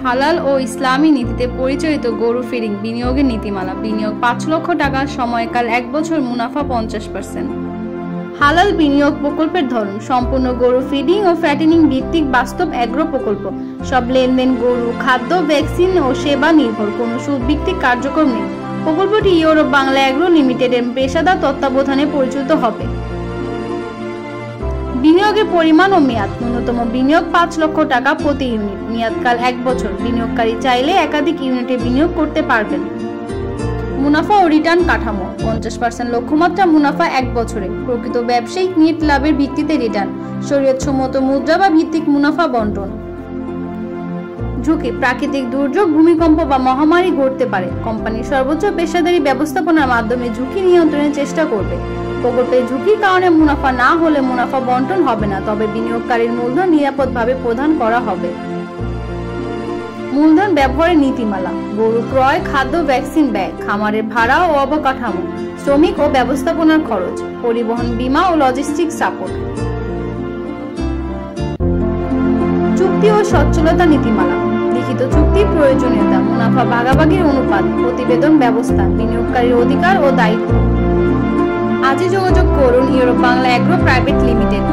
হালাল ও ইসলামী নীতিতে পরিচালিত গরু ফিডিং বিনিয়োগের নীতিমালা। বিনিয়োগ ৫ লক্ষ টাকা, সময়কাল ১ বছর, মুনাফা ৫০%। হালাল বিনিয়োগ প্রকল্পের ধরন: সম্পূর্ণ গরু ফিডিং ও ফ্যাটেনিং ভিত্তিক বাস্তব অ্যাগ্রো প্রকল্প। সব লেনদেন গরু, খাদ্য, ভ্যাকসিন ও সেবা নির্ভর, কোনো সুদ ভিত্তিক কার্যক্রম নেই। প্রকল্পটি ইউরোপ বাংলা অ্যাগ্রো লিমিটেড এর পেশাদার তত্ত্বাবধানে পরিচালিত হবে। বিনিয়োগের পরিমাণ ও মেয়াদ: ন্যূনতম বিনিয়োগ ৫ লক্ষ টাকা প্রতি ইউনিট, মেয়াদকাল ১ বছর। বিনিয়োগকারী চাইলে একাধিক ইউনিটে বিনিয়োগ করতে পারবেন। মুনাফা ও রিটার্ন কাঠামো: ৫০% লক্ষ্যমাত্রা মুনাফা ১ বছরে, প্রকৃত ব্যবসায়িক নেট লাভের ভিত্তিতে রিটার্ন, শরীয়তসম্মত মুদ্রা বা ভিত্তিক মুনাফা বন্টন। ঝুঁকি: প্রাকৃতিক দুর্যোগ, ভূমিকম্প বা মহামারী ঘটতে পারে। কোম্পানির সর্বোচ্চ পেশাদারী ব্যবস্থাপনার মাধ্যমে ঝুঁকি নিয়ন্ত্রণের চেষ্টা করবে। প্রকল্পের ঝুঁকির কারণে মুনাফা না হলে মুনাফা বন্টন হবে না, তবে বিনিয়োগকারীর মূলধন নিরাপদভাবে প্রদান করা হবে। মূলধন ব্যবহারের নীতিমালা: গরু ক্রয়, খাদ্য, ভ্যাকসিন ব্যয়, খামারের ভাড়া ও অবকাঠামো, শ্রমিক ও ব্যবস্থাপনার খরচ, পরিবহন, বীমা ও লজিস্টিক সাপোর্ট। চুক্তি ও সচ্ছলতা নীতিমালা: লিখিত চুক্তির প্রয়োজনীয়তা, মুনাফা ভাগাভাগির অনুপাত, প্রতিবেদন ব্যবস্থা, বিনিয়োগকারীর অধিকার ও দায়িত্ব। আজই যোগাযোগ করুন Europe Bangla agro private limited.